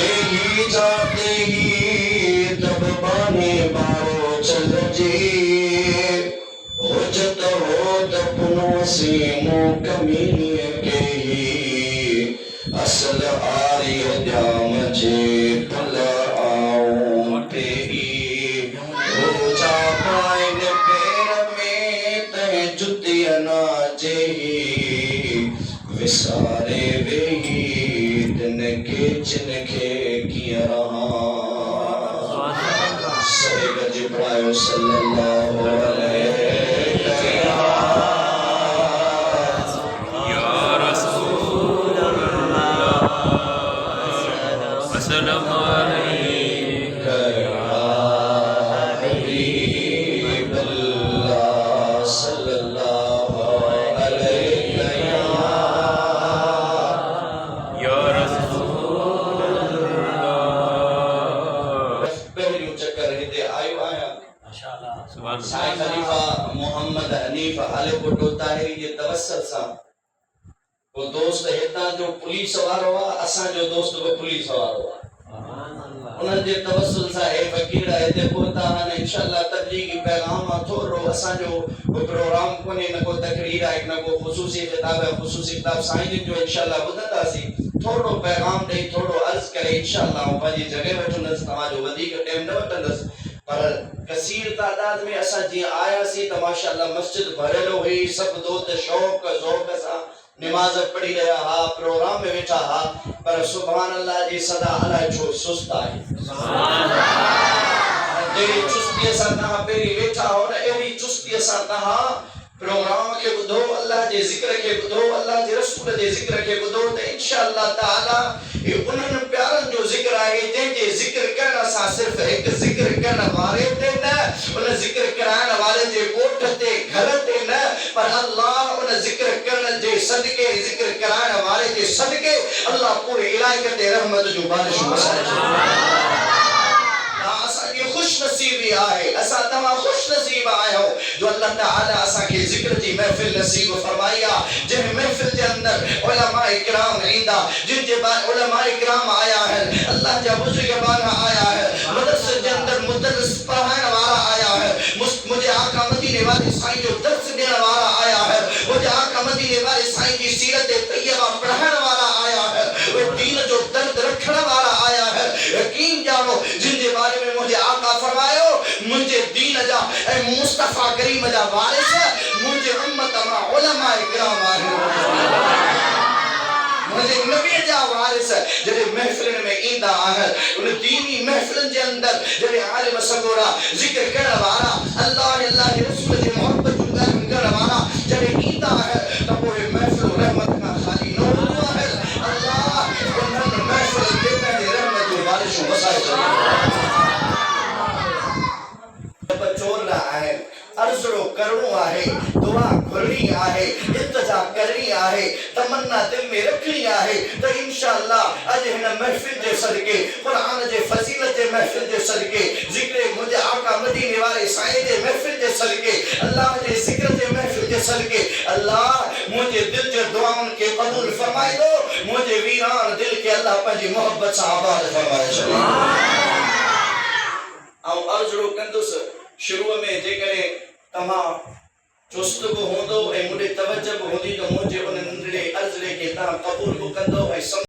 ही जाते ही तब बाने बारो चल जे होजत हो दपनों से मुँह कमीने के ही असल आर्य जाम जे पल आओ ते ही रोजा पाइन पैर में तय जुतिया ना जे विसारे वेही दिन के जिनके किया सरे गज पढ़ायो सल्लल्लाहु अलैहि या रसूल अल्लाह सल्लल्लाहु अलैहि या हबीब अल्लाह सल्लल्लाहु अलैहि या रसूल पहलू चक्कर हिते आयो आया सुभान साईं खलीफा मोहम्मद हनीफ आले कोटो ताहिरी जे तवस्सुल सां वो दोस्त हितां जो पुलिस वारो आहे असां जो दोस्त बि पुलिस वारो आहे उन्हनि जे तवस्सुल सां हे फ़कीर हिते पहुता आहिनि इंशाअल्लाह तबलीगी पैगाम थोरो असांजो प्रोग्राम कोन्हे न को तकरीर आहे न को ख़ुसूसी किताब है ख़ुसूसी किताब साईं जिन जो इंशाअल्लाह ॿुधंदासीं थोरो पैगाम ॾेई थोरो अर्ज़ करे इंशाअल्लाह पंहिंजी जॻह वठंदुसि तव्हांजो वधीक टाइम न वठंदुसि पर कसीर तादाद में असां जीअं आयासीं त माशाअल्लाह मस्जिद भरियल हुई सभु दोस्त शौक़ ज़ौक़ सां नमाज पढ़ी रहा हा प्रोग्राम में वेठा हा पर सुभान अल्लाह जी सदा अलाए छो सुस्त आहे जहिड़ी चुस्तीअ सां तव्हां पहिरीं वेठा हो न अहिड़ी चुस्तीअ सां तव्हां प्रोग्राम के ॿुधो अल्लाह जे ज़िक्र के ॿुधो अल्लाह जे रसूल जे ज़िक्र के ॿुधो त इंशाअल्लाह ताला ये उन्हनि प्यारनि जो ज़िक्र आहे जंहिंजे ज़िक्र करण सां सिर्फ़ हिकु ज़िक्र करण वारे ते न उन ज़िक्र कराइण वारे जे ॻोठ ते घर ते न पर अल्लाह उन ज़िक्र करण जे सदके ज़िक्र कराइण वारे जे सदके अल्लाह पूरे इलाइक़े ते रहमत जो बारिश वसाए असांजी खुशनसीबी आहे असां तमामु खुशनसीब आहियूं जो अल्लाह ताला असांखे ज़िक्र जी महफ़िल नसीब फरमाई आहे जंहिं महफ़िल जे अंदरि उलमा इकराम ईंदा जिन जे बाद उलमा इकराम आया आहिनि अल्लाह जा बुज़ुर्गान आया आहिनि मदरसे जे अंदरि मुदर्रिस पढ़ाइण वारा आया आहिनि मुंहिंजे आका मदीने वाले साईं जो दर्स ॾियण वारा आया आहिनि मुंहिंजे आका मदीने वाले साईं जी सीरत तैयबा पढ़ाइण वारा आया आहिनि उहे दीन जो दर्द रखण वारा आया आहिनि यकीन जानो जिन जे बारे में मुझे आका फरमायो मुझे दीन जा ए मुस्तफा करीम जा वारिस मुझे उम्मत मा उलमा इकराम आहिनि मुझे नबी जा वारिस जॾहिं महफ़िल में ईंदा आहिनि उन दीनी महफ़िल जे अंदरि जॾहिं आलिम सगोरा ज़िक्र करण वारा अल्लाह अल्लाह जे रसूल जी मोहब्बत जो ॻाल्हि करण वारा जॾहिं ईंदा आहिनि त पोइ महफ़िल रहमत खां ख़ाली न हूंदो आहे अल्लाह उन्हनि महफ़िल ते पंहिंजे रहमत जो बारिश वसाए चोरना है अर्ज़ो करणो आहे दुआ घुरणी आहे इल्तिजा करणी आहे तमन्ना दिल में रखणी आहे त इंशाअल्लाह अज हिन महफिल जे सदके कुरान जे फजीलत जे महफिल जे सदके ज़िक्र मुझे आका मदीने वाले साईं जे महफिल जे सदके अल्लाह जे ज़िक्र जे महफिल जे सदके अल्लाह मुझे दिल जे दुआउन के कबूल फरमाए दो मुझे वीरान दिल के अल्लाह पंहिंजी मोहब्बत सां आबाद फरमाए छॾे ऐं अर्ज़ो कंदुसि शुरू में जेकॾहिं तव्हां चुस्त बि हूंदो ऐं मुंहिंजी तवजह बि हूंदी त मुंहिंजे उन नंढड़े अर्ज़ खे तव्हां क़बूल बि कंदो ऐं